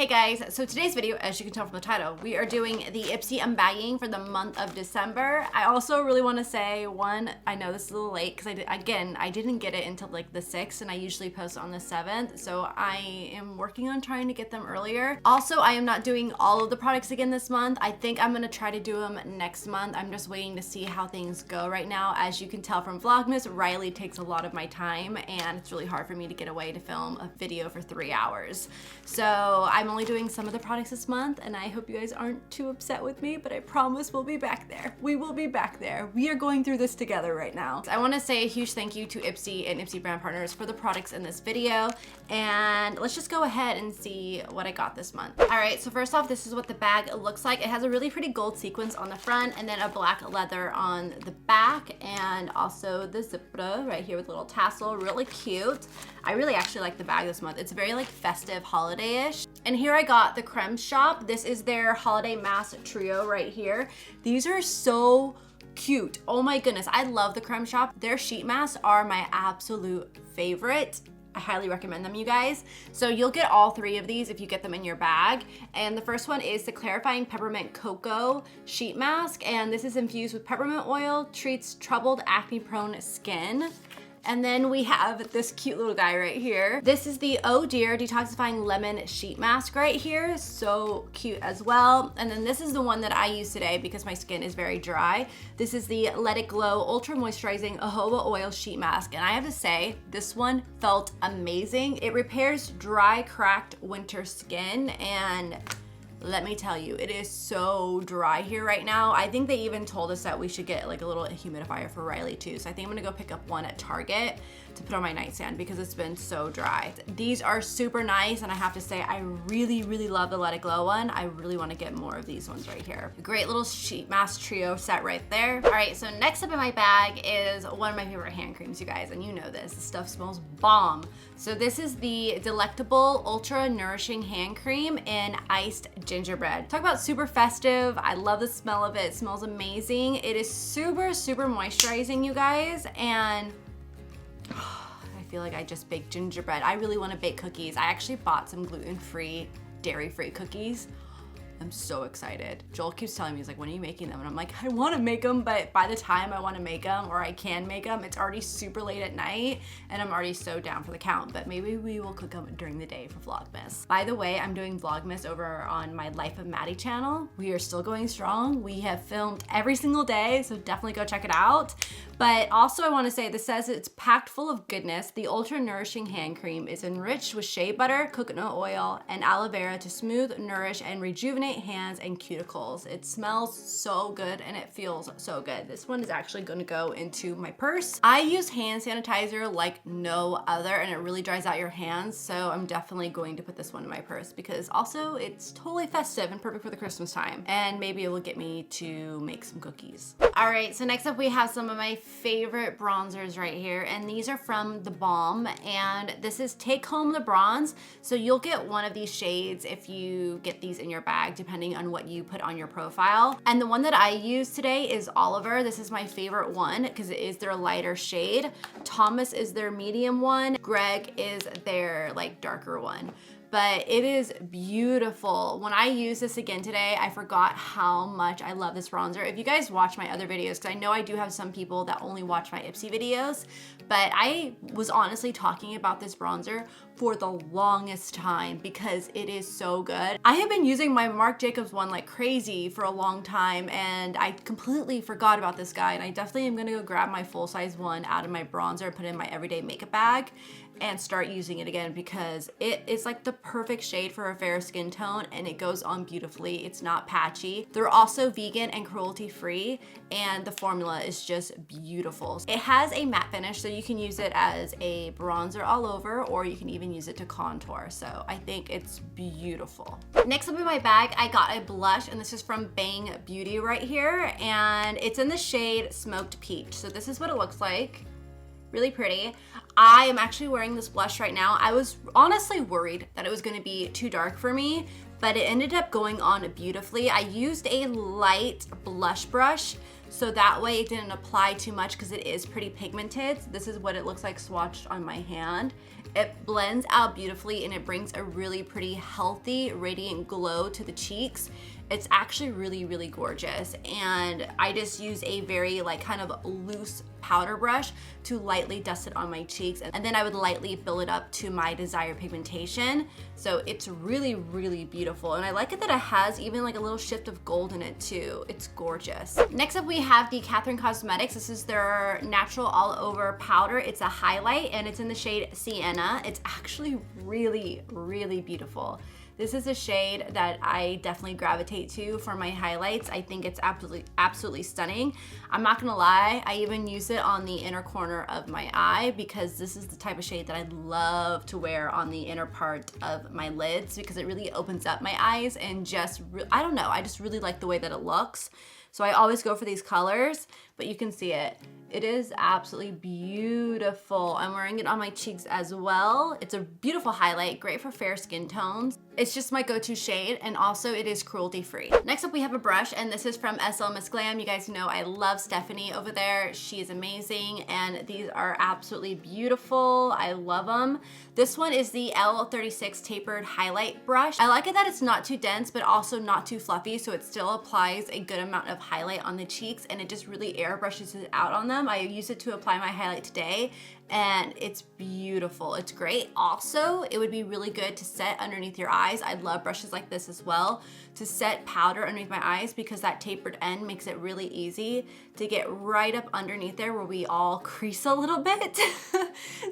Hey guys, so today's video, as you can tell from the title, we are doing the Ipsy Unbagging for the month of December. I also really want to say, one, I know this is a little late because I didn't get it until like the 6th and I usually post on the 7th, so I am working on trying to get them earlier. Also, I am not doing all of the products again this month. I think I'm going to try to do them next month. I'm just waiting to see how things go right now. As you can tell from Vlogmas, Riley takes a lot of my time and it's really hard for me to get away to film a video for 3 hours. So I'm only doing some of the products this month and I hope you guys aren't too upset with me, but I promise we'll be back there. We will be back there. We are going through this together right now. I want to say a huge thank you to Ipsy and Ipsy brand partners for the products in this video, and let's just go ahead and see what I got this month. All right, so first off, this is what the bag looks like. It has a really pretty gold sequence on the front and then a black leather on the back, and also the zipper right here with a little tassel, really cute. I really actually like the bag this month. It's very like festive, holiday-ish. And here I got the Creme Shop. This is their holiday mask trio right here. These are so cute. Oh my goodness, I love the Creme Shop. Their sheet masks are my absolute favorite. I highly recommend them, you guys. So you'll get all 3 of these if you get them in your bag. And the first one is the Clarifying Peppermint Cocoa Sheet Mask. And this is infused with peppermint oil, treats troubled acne-prone skin. And then we have this cute little guy right here. This is the Oh Dear Detoxifying Lemon Sheet Mask right here. So cute as well. And then this is the one that I use today because my skin is very dry. This is the Let It Glow Ultra Moisturizing Jojoba Oil Sheet Mask. And I have to say, this one felt amazing. It repairs dry, cracked winter skin, and let me tell you, it is so dry here right now. I think they even told us that we should get like a little humidifier for Riley too. So I think I'm gonna go pick up one at Target to put on my nightstand because it's been so dry. These are super nice, and I have to say, I really, really love the Let It Glow one. I really wanna get more of these ones right here. Great little sheet mask trio set right there. All right, so next up in my bag is one of my favorite hand creams, you guys, and you know this stuff smells bomb. So this is the Delectable Ultra Nourishing Hand Cream in Iced Gingerbread. Talk about super festive. I love the smell of it. It smells amazing. It is super, super moisturizing, you guys, and I feel like I just baked gingerbread. I really want to bake cookies. I actually bought some gluten-free, dairy-free cookies. I'm so excited. Joel keeps telling me, he's like, when are you making them? And I'm like, I want to make them, but by the time I want to make them, or I can make them, it's already super late at night and I'm already so down for the count, but maybe we will cook them during the day for Vlogmas. By the way, I'm doing Vlogmas over on my Life of Maddie channel. We are still going strong. We have filmed every single day, so definitely go check it out. But also I want to say, this says it's packed full of goodness. The Ultra Nourishing Hand Cream is enriched with shea butter, coconut oil, and aloe vera to smooth, nourish, and rejuvenate hands and cuticles. It smells so good and it feels so good. This one is actually going to go into my purse. I use hand sanitizer like no other, and it really dries out your hands, so I'm definitely going to put this one in my purse because also it's totally festive and perfect for the Christmas time, and maybe it will get me to make some cookies. All right, so next up we have some of my favorite bronzers right here, and these are from The Balm, and this is Take Home the Bronze. So you'll get one of these shades if you get these in your bag, depending on what you put on your profile. And the one that I use today is Oliver. This is my favorite one because it is their lighter shade. Thomas is their medium one. Greg is their like darker one. But it is beautiful. When I use this again today, I forgot how much I love this bronzer. If you guys watch my other videos, because I know I do have some people that only watch my Ipsy videos, but I was honestly talking about this bronzer for the longest time because it is so good. I have been using my Marc Jacobs one like crazy for a long time, and I completely forgot about this guy, and I definitely am gonna go grab my full-size one out of my bronzer and put it in my everyday makeup bag and start using it again because it is like the perfect shade for a fair skin tone, and it goes on beautifully. It's not patchy. They're also vegan and cruelty-free, and the formula is just beautiful. It has a matte finish, so you can use it as a bronzer all over, or you can even use it to contour. So I think it's beautiful. Next up in my bag, I got a blush, and this is from Bang Beauty right here, and it's in the shade Smoked Peach. So this is what it looks like. Really pretty. I am actually wearing this blush right now. I was honestly worried that it was gonna be too dark for me, but it ended up going on beautifully. I used a light blush brush so that way it didn't apply too much because it is pretty pigmented. So this is what it looks like swatched on my hand. It blends out beautifully and it brings a really pretty healthy, radiant glow to the cheeks. It's actually really, really gorgeous. And I just use a very like kind of loose powder brush to lightly dust it on my cheeks. And then I would lightly build it up to my desired pigmentation. So it's really, really beautiful. And I like it that it has even like a little shift of gold in it too. It's gorgeous. Next up we have the Catherine Cosmetics. This is their natural all over powder. It's a highlight and it's in the shade Sienna. It's actually really, really beautiful. This is a shade that I definitely gravitate to for my highlights. I think it's absolutely stunning. I'm not gonna lie, I even use it on the inner corner of my eye because this is the type of shade that I love to wear on the inner part of my lids because it really opens up my eyes and just, I don't know, I just really like the way that it looks. So I always go for these colors, but you can see it. It is absolutely beautiful. I'm wearing it on my cheeks as well. It's a beautiful highlight, great for fair skin tones. It's just my go-to shade, and also it is cruelty-free. Next up, we have a brush, and this is from SL Miss Glam. You guys know I love Stephanie over there. She is amazing, and these are absolutely beautiful. I love them. This one is the L36 tapered highlight brush. I like it that it's not too dense, but also not too fluffy, so it still applies a good amount of highlight on the cheeks, and it just really airbrushes it out on them. I use it to apply my highlight today, and it's beautiful. It's great. Also, it would be really good to set underneath your eyes. I love brushes like this as well to set powder underneath my eyes because that tapered end makes it really easy to get right up underneath there where we all crease a little bit.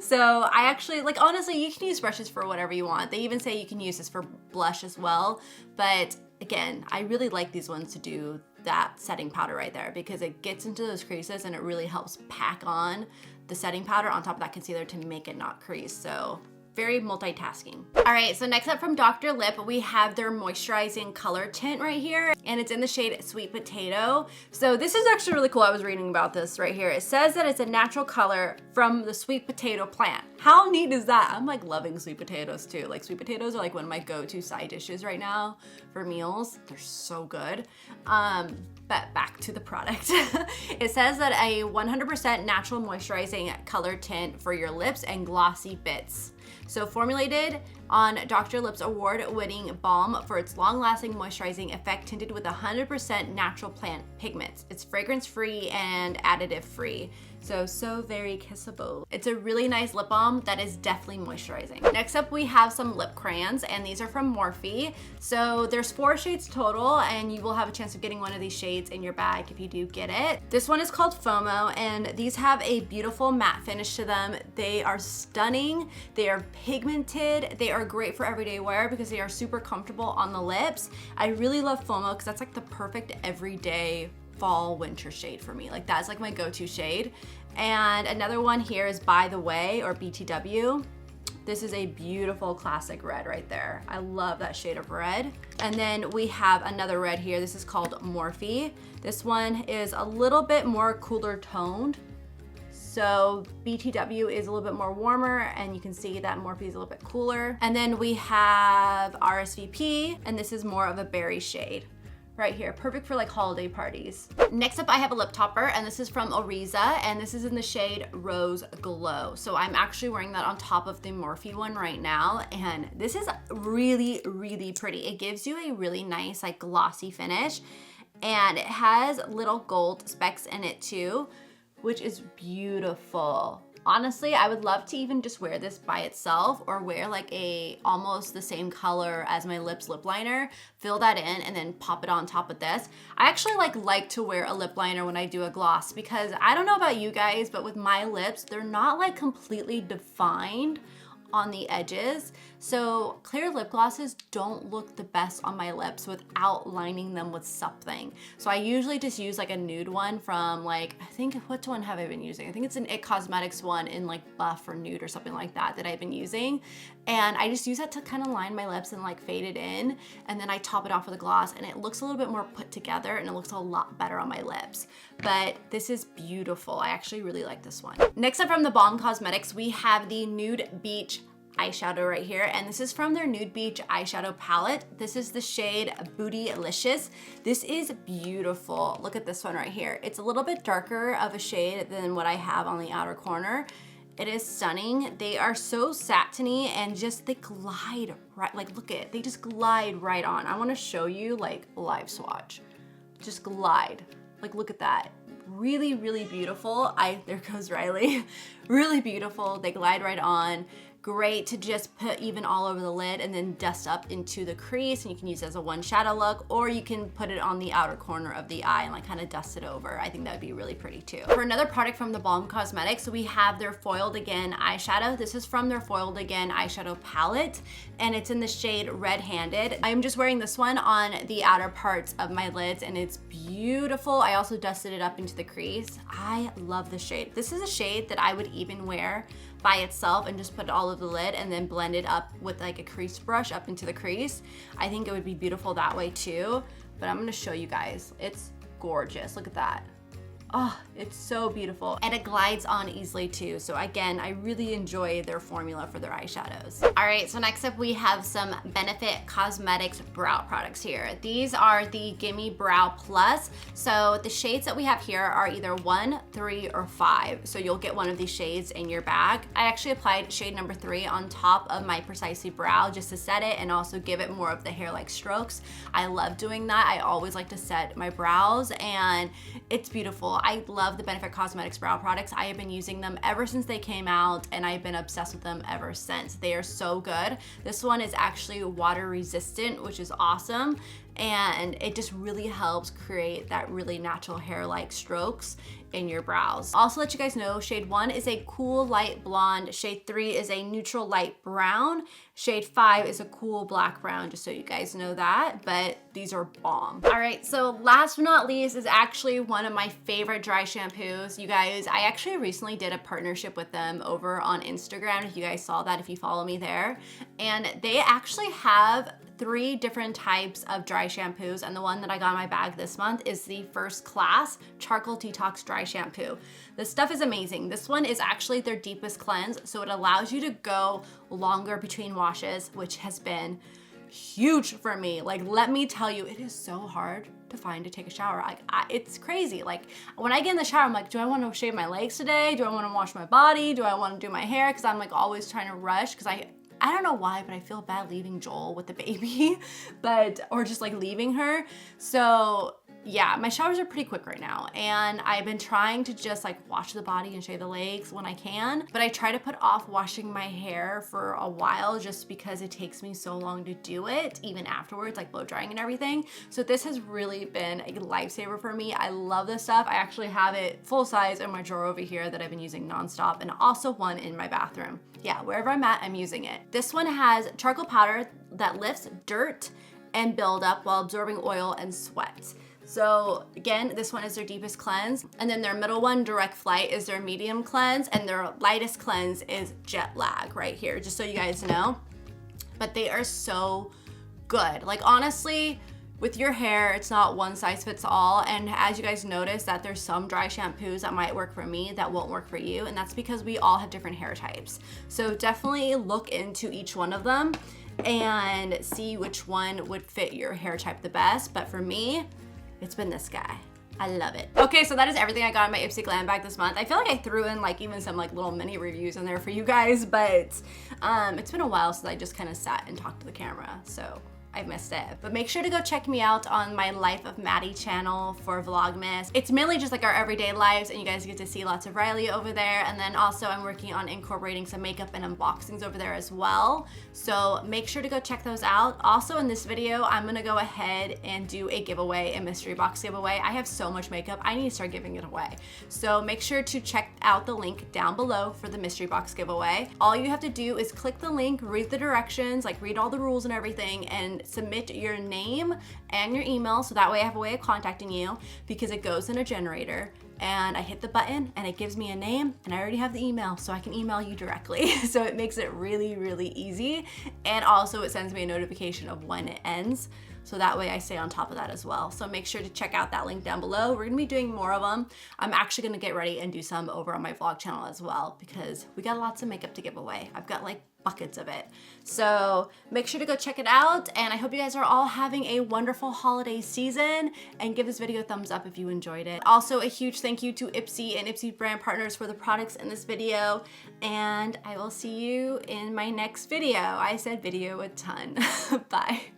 So I actually, like, honestly, you can use brushes for whatever you want. They even say you can use this for blush as well. But again, I really like these ones to do that setting powder right there because it gets into those creases and it really helps pack on the setting powder on top of that concealer to make it not crease. So very multitasking. All right, so next up from Dr. Lip, we have their moisturizing color tint right here, and it's in the shade Sweet Potato. So this is actually really cool. I was reading about this right here. It says that it's a natural color from the sweet potato plant. How neat is that? I'm like loving sweet potatoes too. Like sweet potatoes are like one of my go-to side dishes right now for meals. They're so good. But back to the product. It says that a 100% natural moisturizing color tint for your lips and glossy bits. So formulated on Dr. Lip's award-winning balm for its long-lasting moisturizing effect, tinted with 100% natural plant pigments. It's fragrance-free and additive-free. So very kissable. It's a really nice lip balm that is definitely moisturizing. Next up, we have some lip crayons, and these are from Morphe. So there's 4 shades total, and you will have a chance of getting one of these shades in your bag if you do get it. This one is called FOMO, and these have a beautiful matte finish to them. They are stunning. They are pigmented. They are great for everyday wear because they are super comfortable on the lips. I really love FOMO because that's like the perfect everyday fall winter shade for me. Like that's like my go-to shade. And another one here is By the Way, or BTW. This is a beautiful classic red right there. I love that shade of red. And then we have another red here. This is called Morphe. This one is a little bit more cooler toned. So BTW is a little bit more warmer, and you can see that Morphe is a little bit cooler. And then we have RSVP, and this is more of a berry shade right here, perfect for like holiday parties. Next up, I have a lip topper, and this is from Oriza, and this is in the shade Rose Glow. So I'm actually wearing that on top of the Morphe one right now, and this is really, really pretty. It gives you a really nice like glossy finish, and it has little gold specks in it too, which is beautiful. Honestly, I would love to even just wear this by itself or wear like a almost the same color as my lips lip liner, fill that in and then pop it on top of this. I actually like to wear a lip liner when I do a gloss because I don't know about you guys, but with my lips, they're not like completely defined on the edges. So clear lip glosses don't look the best on my lips without lining them with something. So I usually just use like a nude one from like, I think, what one have I been using? I think it's an It Cosmetics one in like buff or nude or something like that I've been using. And I just use that to kind of line my lips and like fade it in. And then I top it off with a gloss and it looks a little bit more put together and it looks a lot better on my lips. But this is beautiful. I actually really like this one. Next up from the Balm Cosmetics, we have the Nude Beach eyeshadow right here, and this is from their Nude Beach eyeshadow palette. This is the shade Bootylicious. This is beautiful. Look at this one right here. It's a little bit darker of a shade than what I have on the outer corner. It is stunning. They are so satiny and just they glide right, like look at it, they just glide right on. I wanna show you like a live swatch. Just glide, like look at that. Really, really beautiful. There goes Riley. Really beautiful, they glide right on. Great to just put even all over the lid and then dust up into the crease, and you can use it as a one shadow look, or you can put it on the outer corner of the eye and like kind of dust it over. I think that would be really pretty too. For another product from the Balm Cosmetics, we have their Foiled Again eyeshadow. This is from their Foiled Again eyeshadow palette, and it's in the shade Red Handed. I'm just wearing this one on the outer parts of my lids, and it's beautiful. I also dusted it up into the crease. I love this shade. This is a shade that I would even wear by itself and just put it all over the lid and then blend it up with like a crease brush up into the crease. I think it would be beautiful that way too, but I'm gonna show you guys. It's gorgeous, look at that. Oh, it's so beautiful. And it glides on easily too. So again, I really enjoy their formula for their eyeshadows. All right, so next up we have some Benefit Cosmetics brow products here. These are the Gimme Brow Plus. So the shades that we have here are either 1, 3, or 5. So you'll get one of these shades in your bag. I actually applied shade number 3 on top of my Precisely Brow just to set it and also give it more of the hair-like strokes. I love doing that. I always like to set my brows and it's beautiful. I love the Benefit Cosmetics brow products. I have been using them ever since they came out and I've been obsessed with them ever since. They are so good. This one is actually water resistant, which is awesome. And it just really helps create that really natural hair-like strokes in your brows. Also let you guys know, shade 1 is a cool light blonde, shade 3 is a neutral light brown, shade 5 is a cool black brown, just so you guys know that, but these are bomb. All right, so last but not least is actually one of my favorite dry shampoos. You guys, I actually recently did a partnership with them over on Instagram, if you guys saw that, if you follow me there, and they actually have 3 different types of dry shampoos, and the one that I got in my bag this month is the First Class Charcoal Detox Dry Shampoo. This stuff is amazing. This one is actually their deepest cleanse, so it allows you to go longer between washes, which has been huge for me. Like, let me tell you, it is so hard to find to take a shower. It's crazy. Like, when I get in the shower, I'm like, do I want to shave my legs today? Do I want to wash my body? Do I want to do my hair? Because I'm like always trying to rush because I don't know why, but I feel bad leaving Joel with the baby, or just like leaving her. So yeah, my showers are pretty quick right now, and I've been trying to just like wash the body and shave the legs when I can, but I try to put off washing my hair for a while just because it takes me so long to do it, even afterwards, like blow drying and everything. So this has really been a lifesaver for me. I love this stuff. I actually have it full size in my drawer over here that I've been using nonstop, and also one in my bathroom. Yeah, wherever I'm at, I'm using it. This one has charcoal powder that lifts dirt and buildup while absorbing oil and sweat. So again, this one is their deepest cleanse, and then their middle one, Direct Flight, is their medium cleanse, and their lightest cleanse is Jet Lag right here, just so you guys know. But they are so good. Like, honestly, with your hair, it's not one size fits all, and as you guys notice that there's some dry shampoos that might work for me that won't work for you, and that's because we all have different hair types. So definitely look into each one of them and see which one would fit your hair type the best. But for me, it's been this guy. I love it. Okay, so that is everything I got in my Ipsy Glambag this month. I feel like I threw in like even some like little mini reviews in there for you guys, but it's been a while since I just kind of sat and talked to the camera, so I missed it. But make sure to go check me out on my Life of Maddie channel for Vlogmas. It's mainly just like our everyday lives, and you guys get to see lots of Riley over there. And then also I'm working on incorporating some makeup and unboxings over there as well. So make sure to go check those out. Also in this video, I'm gonna go ahead and do a giveaway, a mystery box giveaway. I have so much makeup, I need to start giving it away. So make sure to check out the link down below for the mystery box giveaway. All you have to do is click the link, read the directions, like read all the rules and everything, and submit your name and your email, so that way I have a way of contacting you, because it goes in a generator, and I hit the button and it gives me a name, and I already have the email, so I can email you directly. So it makes it really, really easy, and also it sends me a notification of when it ends, so that way I stay on top of that as well. So make sure to check out that link down below. We're gonna be doing more of them. I'm actually gonna get ready and do some over on my vlog channel as well, because we got lots of makeup to give away. I've got like buckets of it. So make sure to go check it out, and I hope you guys are all having a wonderful holiday season, and give this video a thumbs up if you enjoyed it. Also, a huge thank you to Ipsy and Ipsy brand partners for the products in this video, and I will see you in my next video. I said video a ton. Bye.